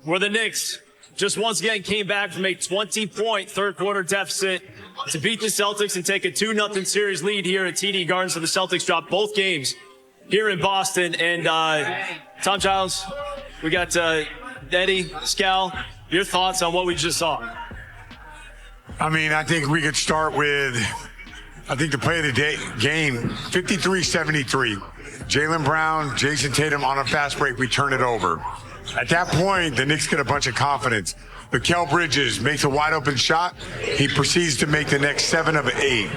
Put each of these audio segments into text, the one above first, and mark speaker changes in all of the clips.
Speaker 1: where the Knicks just once again came back from a 20-point third-quarter deficit to beat the Celtics and take a 2-0 series lead here at TD Garden. So the Celtics dropped both games here in Boston. And Tom Childs, we got Eddie, Scal, your thoughts on what we just saw?
Speaker 2: I mean, I think we could start with, the play of the game, 53-73. Jaylen Brown, Jason Tatum on a fast break, we turn it over. At that point, the Knicks get a bunch of confidence. Mikal Bridges makes a wide open shot. He proceeds to make the next 7 of 8.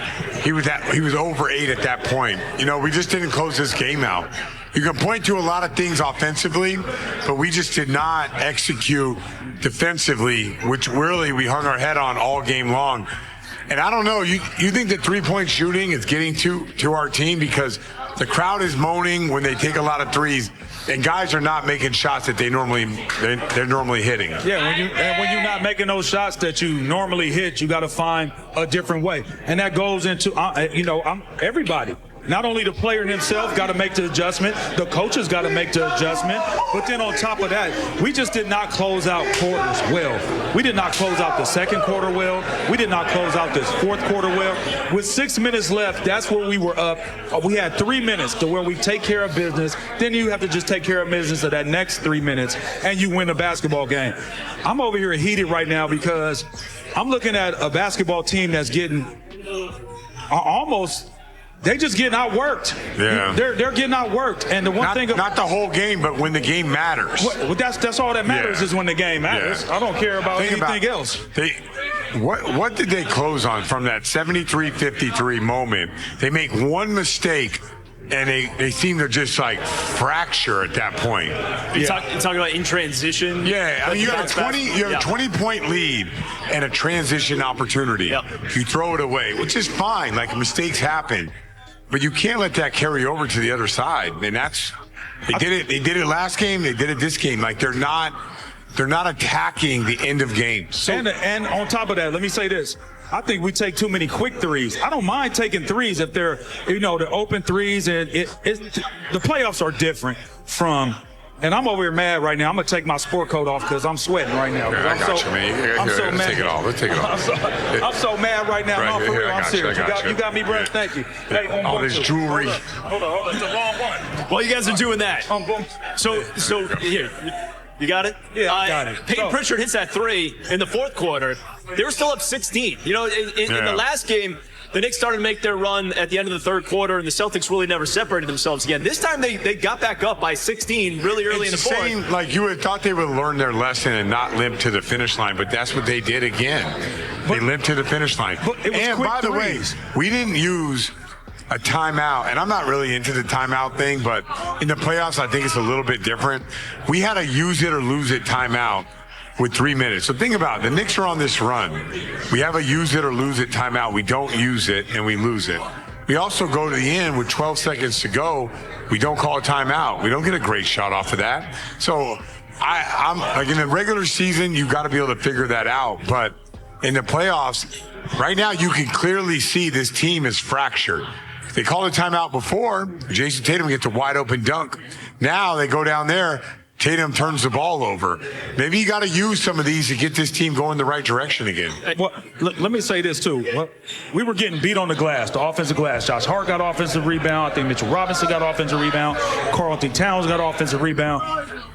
Speaker 2: He was over 8 at that point. You know, we just didn't close this game out. You can point to a lot of things offensively, but we just did not execute defensively, which really we hung our head on all game long. And I don't know, you think that three-point shooting is getting to our team because the crowd is moaning when they take a lot of threes, and guys are not making shots that they're normally hitting.
Speaker 3: Yeah, when you're not making those shots that you normally hit, you got to find a different way, and that goes into everybody. Not only the player himself got to make the adjustment, the coaches got to make the adjustment, but then on top of that, we just did not close out quarters well. We did not close out the second quarter well. We did not close out this fourth quarter well. With 6 minutes left, that's where we were up. We had 3 minutes to where we take care of business. Then you have to just take care of business of that next 3 minutes, and you win a basketball game. I'm over here heated right now because I'm looking at a basketball team that's getting almost – they just getting outworked.
Speaker 2: Yeah,
Speaker 3: they're getting outworked, and the one thing
Speaker 2: not the whole game, but when the game matters.
Speaker 3: Well, that's all that matters is when the game matters. Yeah. I don't care about anything else.
Speaker 2: What did they close on from that 73-53 moment? They make one mistake, and they seem to just like fracture at that point.
Speaker 1: You talking about in transition?
Speaker 2: Yeah, I mean you have a 20-point lead and a transition opportunity. Yep. You throw it away, which is fine. Like mistakes happen. But you can't let that carry over to the other side. And they did it last game, they did it this game. Like they're not attacking the end of games.
Speaker 3: So, and on top of that, let me say this. I think we take too many quick threes. I don't mind taking threes if they're, the open threes. And the playoffs are different from. And I'm over here mad right now. I'm gonna take my sport coat off because I'm sweating right now.
Speaker 2: Yeah, I'm so mad.
Speaker 3: Take it off.
Speaker 2: Let's take it off.
Speaker 3: I'm so mad right now.
Speaker 2: Right,
Speaker 3: no, for real. I'm serious.
Speaker 2: You
Speaker 3: got me, bro. Thank you. Hey,
Speaker 2: all this jewelry.
Speaker 3: Hold on. It's the wrong one.
Speaker 1: While you guys are doing that, so here. You got it?
Speaker 3: Yeah, I got it.
Speaker 1: Peyton Pritchard hits that 3 in the fourth quarter. They were still up 16. In the last game, the Knicks started to make their run at the end of the third quarter, and the Celtics really never separated themselves again. This time they got back up by 16 really early in the fourth.
Speaker 2: Like you would thought they would learn their lesson and not limp to the finish line, but that's what they did again. They limped to the finish line.
Speaker 3: And
Speaker 2: by the way, we didn't use a timeout, and I'm not really into the timeout thing, but in the playoffs, I think it's a little bit different. We had a use it or lose it timeout with 3 minutes. So think about it. The Knicks are on this run. We have a use it or lose it timeout. We don't use it, and we lose it. We also go to the end with 12 seconds to go. We don't call a timeout. We don't get a great shot off of that. So I'm like in the regular season, you've got to be able to figure that out. But in the playoffs, right now, you can clearly see this team is fractured. They called a timeout before. Jason Tatum gets a wide open dunk. Now they go down there. Tatum turns the ball over. Maybe you got to use some of these to get this team going the right direction again.
Speaker 3: Well, let me say this too. We were getting beat on the glass, the offensive glass. Josh Hart got offensive rebound. I think Mitchell Robinson got offensive rebound. Karl Anthony Towns got offensive rebound.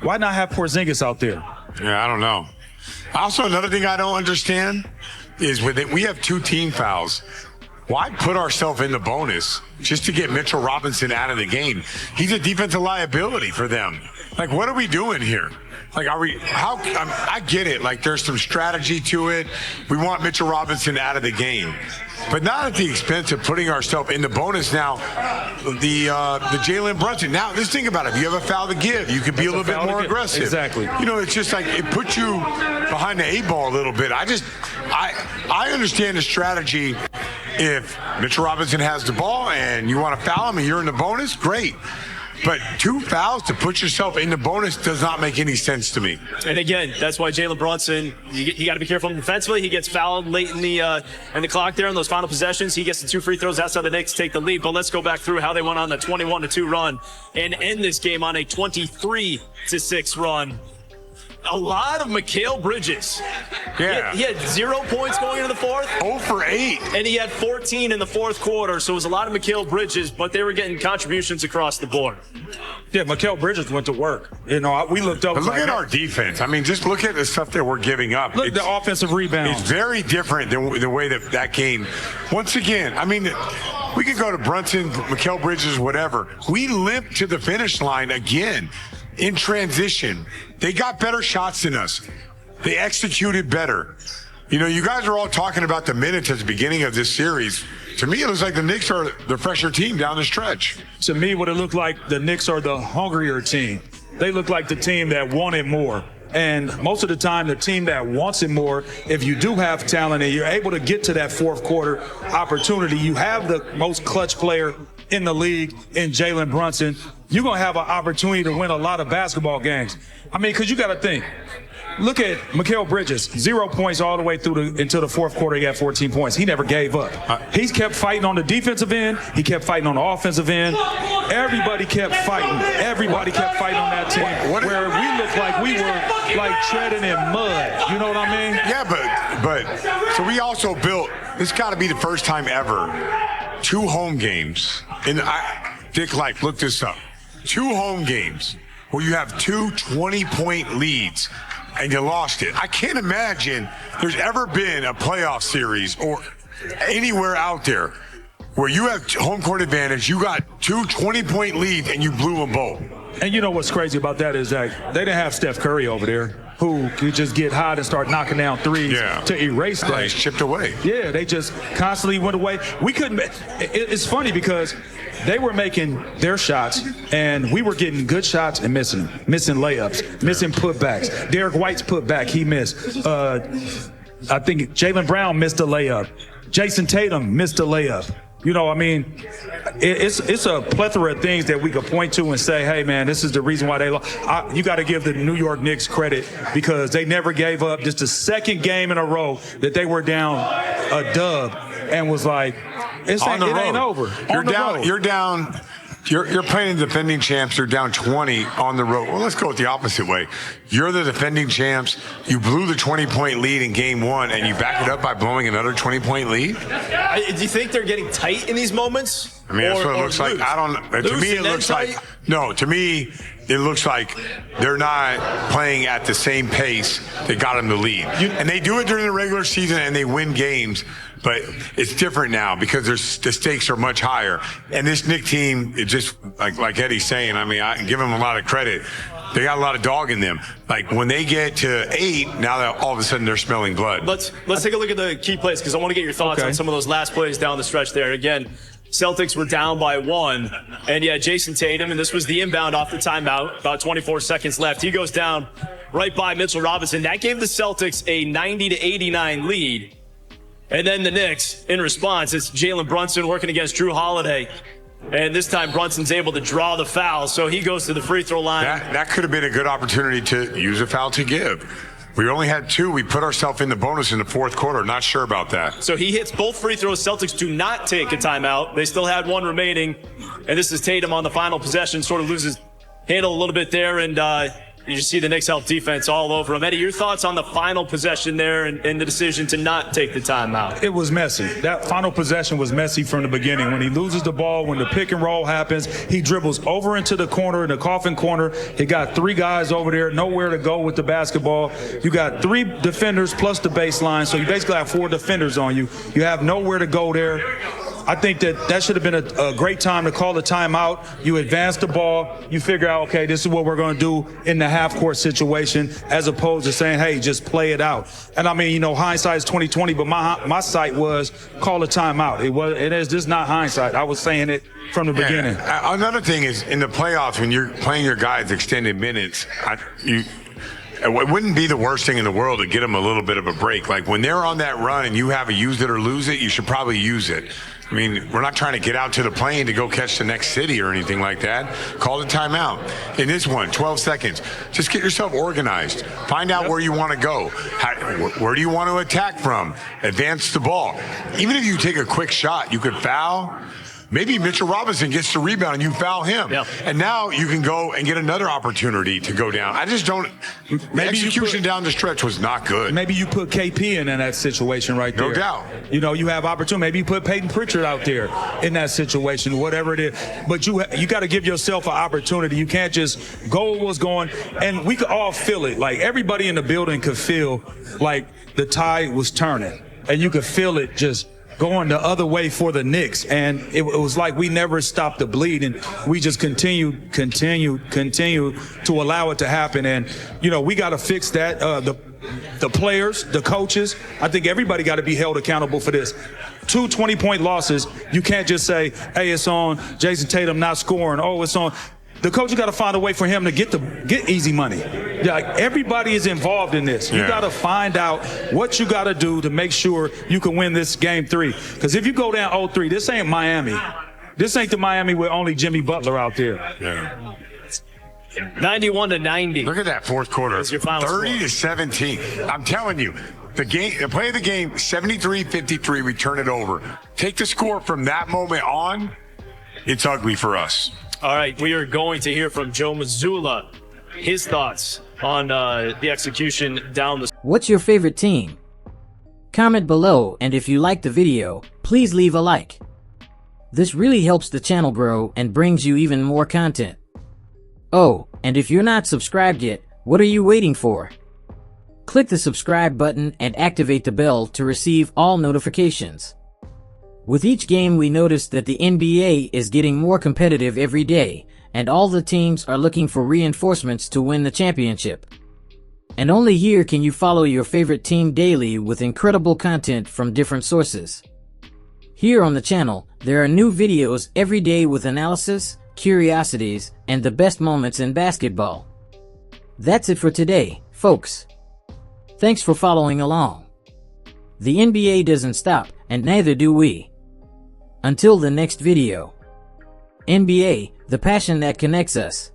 Speaker 3: Why not have Porzingis out there?
Speaker 2: Yeah, I don't know. Also, another thing I don't understand is we have 2 team fouls. Why put ourselves in the bonus just to get Mitchell Robinson out of the game? He's a defensive liability for them. Like, what are we doing here? Like, I get it. Like, there's some strategy to it. We want Mitchell Robinson out of the game. But not at the expense of putting ourselves in the bonus now. The Jalen Brunson. Now, just think about it. If you have a foul to give, you can be a little bit more aggressive.
Speaker 3: Exactly.
Speaker 2: It's just like it puts you behind the 8 ball a little bit. I understand the strategy. If Mitchell Robinson has the ball and you want to foul him and you're in the bonus, great. But 2 fouls to put yourself in the bonus does not make any sense to me.
Speaker 1: And again, that's why Jalen Brunson, you got to be careful defensively. He gets fouled late in the clock there in those final possessions. He gets the 2 free throws. That's how the Knicks take the lead. But let's go back through how they went on the 21-2 run and end this game on a 23-6 run. a lot of Mikal Bridges.
Speaker 2: Yeah.
Speaker 1: He had 0 points going into the fourth.
Speaker 2: 0 for 8.
Speaker 1: And he had 14 in the fourth quarter, so it was a lot of Mikal Bridges, but they were getting contributions across the board.
Speaker 3: Yeah, Mikal Bridges went to work. You know, we looked up.
Speaker 2: But look at our defense. I mean, just look at the stuff that we're giving up.
Speaker 3: Look at the offensive rebounds.
Speaker 2: It's very different than the way that game. Once again, I mean, we could go to Brunson, Mikal Bridges, whatever. We limped to the finish line again in transition. They got better shots than us. They executed better. You know, you guys are all talking about the minutes at the beginning of this series. To me, it looks like the Knicks are the fresher team down the stretch.
Speaker 3: To me, what it looked like, the Knicks are the hungrier team. They look like the team that wanted more. And most of the time, the team that wants it more, if you do have talent and you're able to get to that fourth quarter opportunity, you have the most clutch player in the league in Jalen Brunson, you're going to have an opportunity to win a lot of basketball games. I mean, because you got to think. Look at Mikal Bridges, 0 points all the way through until the fourth quarter. He got 14 points. He never gave up. He's kept fighting on the defensive end. He kept fighting on the offensive end. Everybody kept fighting. Everybody kept fighting on that team. Where we looked like we were like treading in mud. You know what I mean?
Speaker 2: Yeah, but so we also built. This got to be the first time ever. 2 home games. And Dick Life, look this up. 2 home games where you have 2 20-point leads. And you lost it. I can't imagine there's ever been a playoff series or anywhere out there where you have home court advantage, you got 2 20-point leads, and you blew them both.
Speaker 3: And you know what's crazy about that is that they didn't have Steph Curry over there who could just get hot and start knocking down threes to erase that.
Speaker 2: He's chipped away.
Speaker 3: Yeah, they just constantly went away. We couldn't. It's funny because they were making their shots, and we were getting good shots and missing them. Missing layups, missing putbacks. Derek White's putback, he missed. I think Jaylen Brown missed a layup. Jason Tatum missed a layup. You know, I mean, it's a plethora of things that we could point to and say, hey, man, this is the reason why they lost. You got to give the New York Knicks credit because they never gave up. Just the second game in a row that they were down a dub and was like, it ain't over.
Speaker 2: You're playing the defending champs. They're down 20 on the road. Well, let's go with the opposite way. You're the defending champs. You blew the 20-point lead in game 1, and you back it up by blowing another 20-point lead?
Speaker 1: Do you think they're getting tight in these moments?
Speaker 2: I mean, that's what it looks like. I don't. To me, it looks like no. To me, it looks like they're not playing at the same pace that got them the lead. And they do it during the regular season, and they win games. But it's different now because the stakes are much higher. And this Knicks team, it just like Eddie's saying. I mean, I give them a lot of credit. They got a lot of dog in them. Like when they get to 8, now that all of a sudden they're smelling blood.
Speaker 1: Let's take a look at the key plays because I want to get your thoughts on some of those last plays down the stretch there. Again, Celtics were down by 1. And yeah, Jason Tatum, and this was the inbound off the timeout, about 24 seconds left. He goes down right by Mitchell Robinson. That gave the Celtics a 90-89 lead. And then the Knicks, in response, it's Jalen Brunson working against Drew Holiday. And this time Brunson's able to draw the foul, so he goes to the free throw line.
Speaker 2: That could have been a good opportunity to use a foul to give. We only had 2. We put ourselves in the bonus in the fourth quarter. Not sure about that.
Speaker 1: So he hits both free throws. Celtics do not take a timeout. They still had 1 remaining. And this is Tatum on the final possession. Sort of loses handle a little bit there. And you just see the Knicks help defense all over him. Eddie, your thoughts on the final possession there and the decision to not take the timeout?
Speaker 3: It was messy. That final possession was messy from the beginning. When he loses the ball, when the pick and roll happens, he dribbles over into the corner, in the coffin corner. He got 3 guys over there, nowhere to go with the basketball. You got 3 defenders plus the baseline, so you basically have 4 defenders on you. You have nowhere to go there. I think that should have been a great time to call the timeout. You advance the ball. You figure out, okay, this is what we're going to do in the half-court situation, as opposed to saying, hey, just play it out. And I mean, you know, hindsight is 20/20, but my sight was call a timeout. It is just not hindsight. I was saying it from the beginning.
Speaker 2: Another thing is in the playoffs when you're playing your guys extended minutes, it wouldn't be the worst thing in the world to get them a little bit of a break. Like when they're on that run and you have a use it or lose it, you should probably use it. I mean, we're not trying to get out to the plane to go catch the next city or anything like that. Call the timeout. In this one, 12 seconds. Just get yourself organized. Find out where you want to go. Where do you want to attack from? Advance the ball. Even if you take a quick shot, you could foul, maybe Mitchell Robinson gets the rebound and you foul him.
Speaker 1: Yeah.
Speaker 2: And now you can go and get another opportunity to go down. I just don't.
Speaker 3: Maybe
Speaker 2: Execution down the stretch was not good.
Speaker 3: Maybe you put KP in that situation right there.
Speaker 2: No doubt.
Speaker 3: You know, you have opportunity. Maybe you put Peyton Pritchard out there in that situation, whatever it is. But you got to give yourself an opportunity. You can't just go what's going. And we could all feel it. Like everybody in the building could feel like the tide was turning, and you could feel it just going the other way for the Knicks. And it was like we never stopped the bleed, and we just continued to allow it to happen. And, you know, we got to fix that. The players, the coaches, I think everybody got to be held accountable for this. 2 20-point losses, you can't just say, hey, it's on Jason Tatum not scoring. Oh, it's on. The coach has got to find a way for him to get easy money. Like, everybody is involved in this. You got to find out what you got to do to make sure you can win this game 3. Because if you go down 0-3, this ain't Miami. This ain't the Miami with only Jimmy Butler out there.
Speaker 2: Yeah.
Speaker 1: 91-90.
Speaker 2: Look at that fourth quarter.
Speaker 1: That's your final
Speaker 2: 30-17. I'm telling you, the play of the game, 73-53, we turn it over. Take the score from that moment on, it's ugly for us.
Speaker 1: All right, we are going to hear from Joe Mazzulla, his thoughts on the execution down the...
Speaker 4: What's your favorite team? Comment below, and if you liked the video, please leave a like. This really helps the channel grow and brings you even more content. Oh, and if you're not subscribed yet, what are you waiting for? Click the subscribe button and activate the bell to receive all notifications. With each game, we noticed that the NBA is getting more competitive every day, and all the teams are looking for reinforcements to win the championship. And only here can you follow your favorite team daily with incredible content from different sources. Here on the channel, there are new videos every day with analysis, curiosities, and the best moments in basketball. That's it for today, folks. Thanks for following along. The NBA doesn't stop, and neither do we. Until the next video. NBA, the passion that connects us.